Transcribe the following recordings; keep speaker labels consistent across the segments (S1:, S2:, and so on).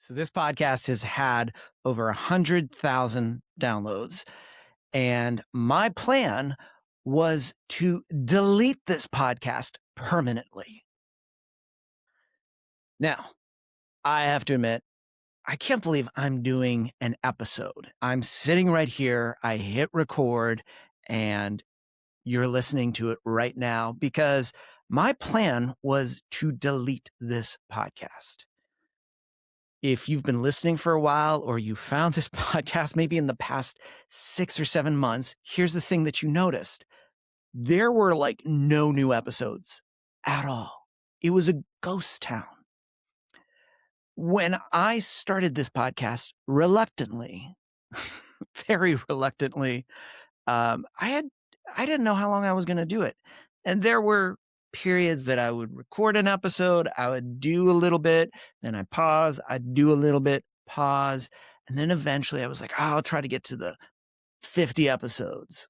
S1: So this podcast has had over 100,000 downloads. And my plan was to delete this podcast permanently. Now, I have to admit, I can't believe I'm doing an episode. I'm sitting right here. I hit record and you're listening to it right now because my plan was to delete this podcast. If you've been listening for a while or you found this podcast maybe in the past 6 or 7 months, here's the thing that you noticed. There were like no new episodes at all. It was a ghost town. When I started this podcast reluctantly, very reluctantly, I didn't know how long I was going to do it. And there were periods that I would record an episode, I would do a little bit, then I'd pause, I'd do a little bit, pause. And then eventually I was like, I'll try to get to the 50 episodes.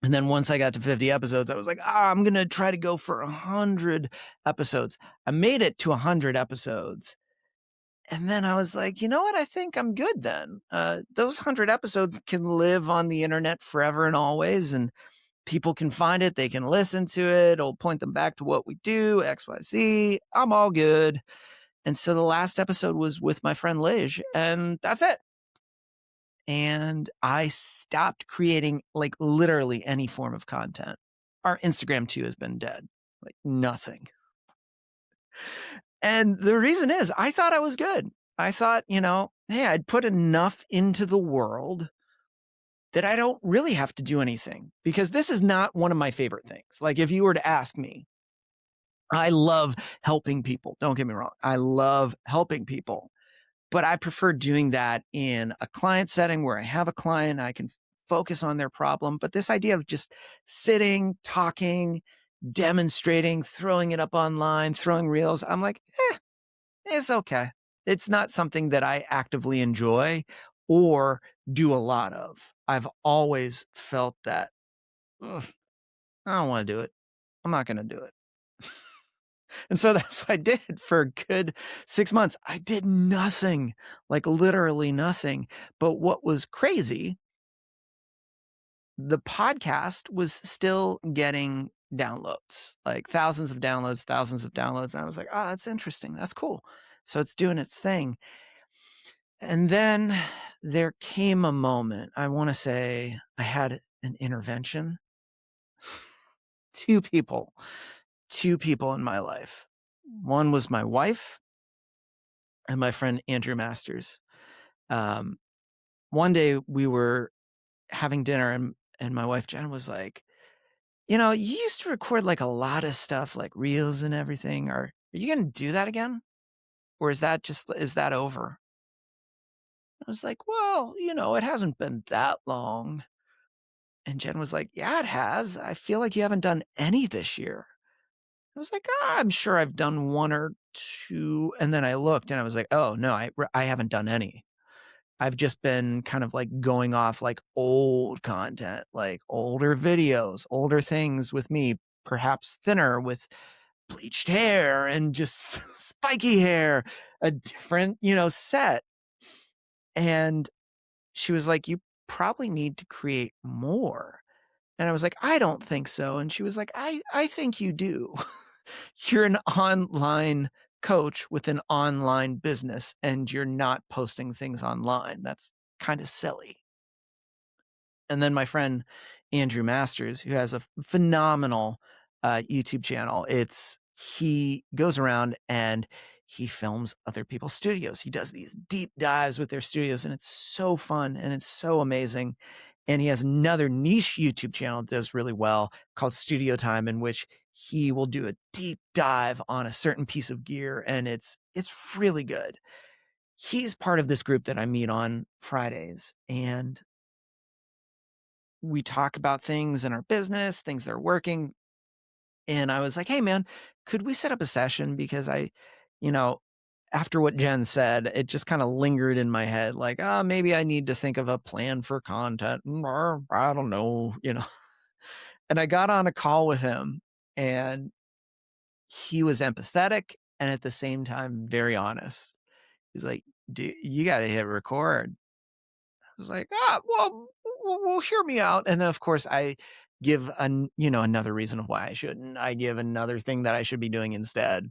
S1: And then once I got to 50 episodes, I was like, I'm going to try to go for 100 episodes. I made it to 100 episodes. And then I was like, you know what? I think I'm good then. Those 100 episodes can live on the internet forever and always. And people can find it. They can listen to it. It'll point them back to what we do, XYZ. I'm all good. And so the last episode was with my friend Liz, and that's it. And I stopped creating like literally any form of content. Our Instagram too has been dead, like nothing. And the reason is I thought I was good. I thought, hey, I'd put enough into the world that I don't really have to do anything, because this is not one of my favorite things. Like if you were to ask me, I love helping people. Don't get me wrong. I love helping people, but I prefer doing that in a client setting where I have a client, I can focus on their problem. But this idea of just sitting, talking, demonstrating, throwing it up online, throwing reels, I'm like, it's okay. It's not something that I actively enjoy or do a lot of. I've always felt that, I don't want to do it. I'm not going to do it. And so that's what I did for a good 6 months. I did nothing, like literally nothing. But what was crazy, the podcast was still getting downloads, like thousands of downloads, thousands of downloads. And I was like, oh, that's interesting. That's cool. So it's doing its thing. And then there came a moment, I want to say I had an intervention. Two people in my life. One was my wife and my friend Andrew Masters. One day we were having dinner and my wife Jen was like, you used to record like a lot of stuff, like reels and everything. Are you going to do that again? Or is that over? I was like, well, it hasn't been that long. And Jen was like, yeah, it has. I feel like you haven't done any this year. I was like, I'm sure I've done one or two. And then I looked and I was like, oh, no, I haven't done any. I've just been kind of like going off like old content, like older videos, older things with me, perhaps thinner with bleached hair and just spiky hair, a different, set. And she was like, you probably need to create more. And I was like, I don't think so. And she was like, I think you do. You're an online coach with an online business and you're not posting things online. That's kind of silly. And then my friend Andrew Masters, who has a phenomenal YouTube channel, he goes around and he films other people's studios. He does these deep dives with their studios, and it's so fun and it's so amazing. And he has another niche YouTube channel that does really well called Studio Time, in which he will do a deep dive on a certain piece of gear, and it's really good. He's part of this group that I meet on Fridays, and we talk about things in our business, things that are working. And I was like, hey, man, could we set up a session? Because after what Jen said, it just kind of lingered in my head, like, maybe I need to think of a plan for content. I don't know, And I got on a call with him, and he was empathetic and at the same time very honest. He's like, you got to hit record. I was like, well, hear me out. And then, of course, I give another reason why I shouldn't. I give another thing that I should be doing instead.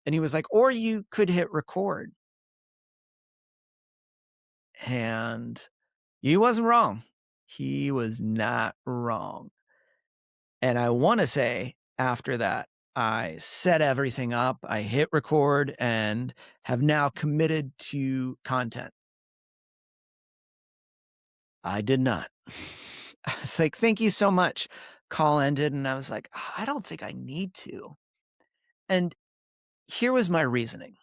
S1: And he was like, or you could hit record. And he wasn't wrong. He was not wrong. And I want to say after that, I set everything up, I hit record, and have now committed to content. I did not. I was like, thank you so much. Call ended. And I was like, I don't think I need to. And here was my reasoning.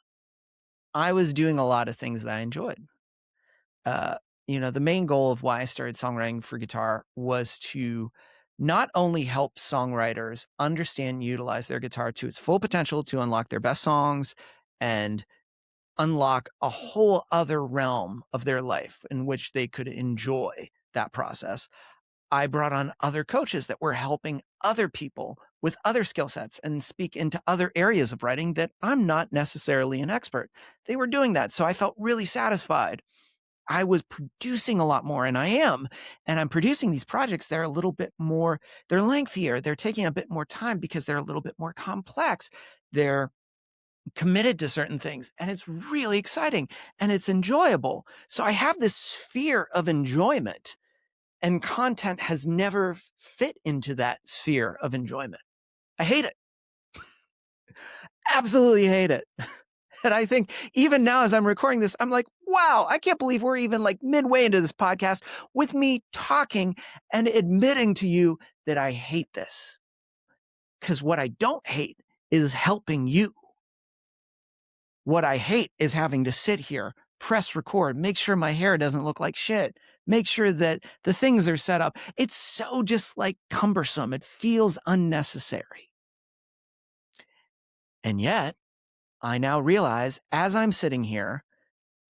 S1: I was doing a lot of things that I enjoyed. The main goal of why I started songwriting for guitar was to not only help songwriters understand and utilize their guitar to its full potential to unlock their best songs and unlock a whole other realm of their life in which they could enjoy that process. I brought on other coaches that were helping other people with other skill sets and speak into other areas of writing that I'm not necessarily an expert. They were doing that. So I felt really satisfied. I was producing a lot more, and I am. And I'm producing these projects that are a little bit more, they're lengthier. They're taking a bit more time because they're a little bit more complex. They're committed to certain things, and it's really exciting and it's enjoyable. So I have this sphere of enjoyment, and content has never fit into that sphere of enjoyment. I hate it. Absolutely hate it. And I think even now as I'm recording this, I'm like, wow, I can't believe we're even like midway into this podcast with me talking and admitting to you that I hate this. Because what I don't hate is helping you. What I hate is having to sit here, press record, make sure my hair doesn't look like shit, make sure that the things are set up. It's so just like cumbersome. It feels unnecessary. And yet, I now realize as I'm sitting here,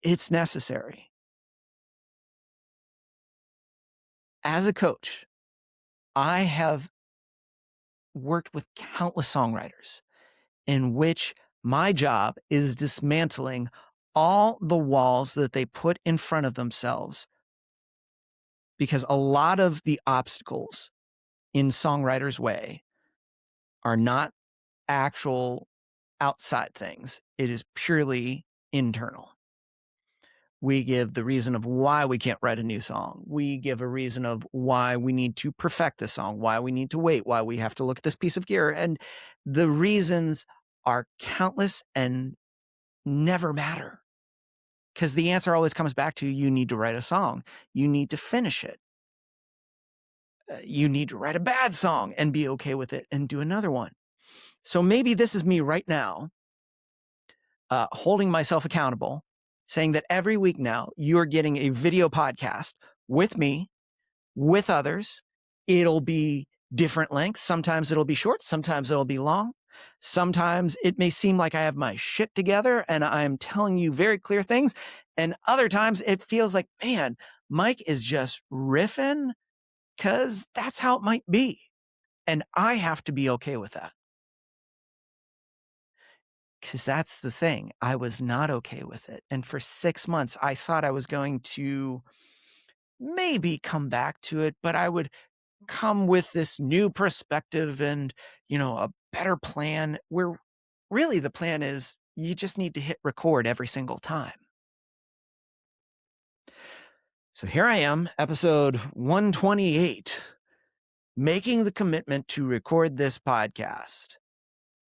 S1: it's necessary. As a coach, I have worked with countless songwriters in which my job is dismantling all the walls that they put in front of themselves, because a lot of the obstacles in songwriters' way are not actual outside things. It is purely internal. We give the reason of why we can't write a new song. We give a reason of why we need to perfect the song, why we need to wait, why we have to look at this piece of gear. And the reasons are countless and never matter, because the answer always comes back to you need to write a song. You need to finish it. You need to write a bad song and be okay with it and do another one. So maybe this is me right now, holding myself accountable, saying that every week now you're getting a video podcast with me, with others. It'll be different lengths. Sometimes it'll be short. Sometimes it'll be long. Sometimes it may seem like I have my shit together and I'm telling you very clear things. And other times it feels like, man, Mike is just riffing, because that's how it might be. And I have to be okay with that. Because that's the thing. I was not okay with it. And for 6 months, I thought I was going to maybe come back to it, but I would come with this new perspective and, a better plan, where really the plan is you just need to hit record every single time. So here I am, episode 128, making the commitment to record this podcast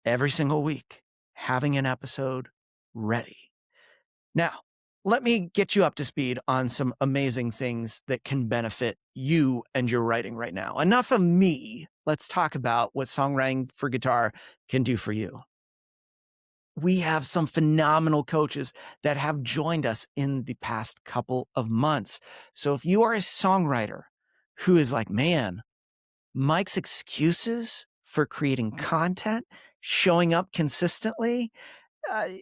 S1: every single week, having an episode ready. Now, let me get you up to speed on some amazing things that can benefit you and your writing right now. Enough of me. Let's talk about what songwriting for guitar can do for you. We have some phenomenal coaches that have joined us in the past couple of months. So if you are a songwriter who is like, man, Mike's excuses for creating content, showing up consistently,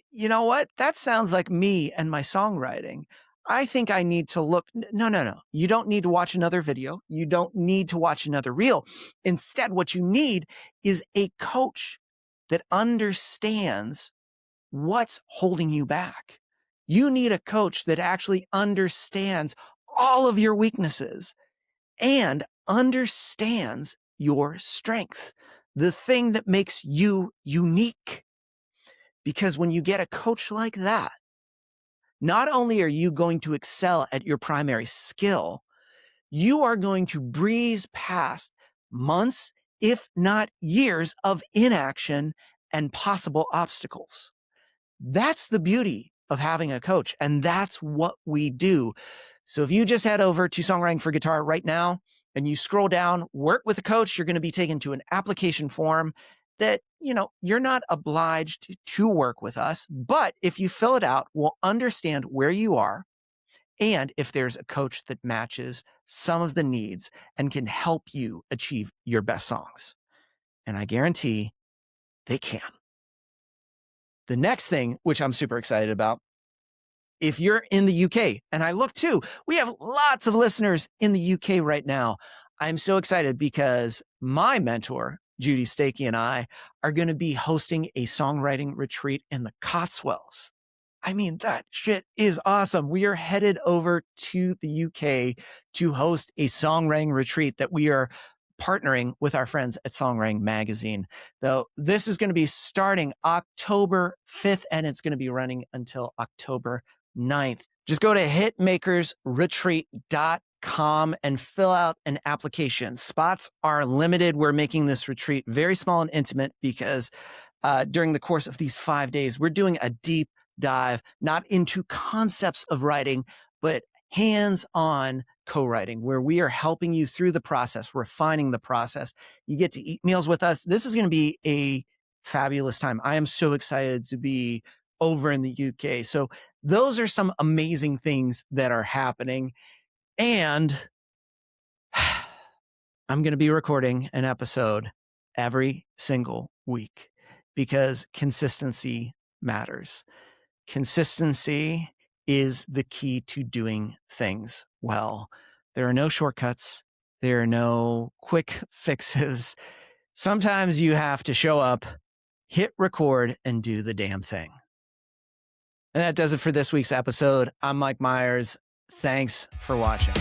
S1: you know what? That sounds like me and my songwriting. I think I need to look. No. You don't need to watch another video. You don't need to watch another reel. Instead, what you need is a coach that understands what's holding you back. You need a coach that actually understands all of your weaknesses and understands your strength, the thing that makes you unique. Because when you get a coach like that, not only are you going to excel at your primary skill, you are going to breeze past months, if not years, of inaction and possible obstacles. That's the beauty of having a coach, and that's what we do. So if you just head over to Songwriting for Guitar right now and you scroll down, work with a coach, you're going to be taken to an application form that, you're not obliged to work with us, but if you fill it out, we'll understand where you are and if there's a coach that matches some of the needs and can help you achieve your best songs. And I guarantee they can. The next thing, which I'm super excited about, if you're in the UK, and I look too, we have lots of listeners in the UK right now. I'm so excited because my mentor, Judy Stakey, and I are going to be hosting a songwriting retreat in the Cotswolds. I mean, that shit is awesome. We are headed over to the UK to host a songwriting retreat that we are partnering with our friends at Songwriting Magazine. Though this is going to be starting October 5th and it's going to be running until October 9th. Just go to hitmakersretreat.com and fill out an application. Spots are limited. We're making this retreat very small and intimate because during the course of these 5 days, we're doing a deep dive, not into concepts of writing, but hands-on co-writing, where we are helping you through the process, refining the process. You get to eat meals with us. This is going to be a fabulous time. I am so excited to be over in the UK. So those are some amazing things that are happening. And I'm going to be recording an episode every single week because consistency matters. Consistency is the key to doing things well. There are no shortcuts. There are no quick fixes. Sometimes you have to show up, hit record, and do the damn thing. And that does it for this week's episode. I'm Mike Myers. Thanks for watching.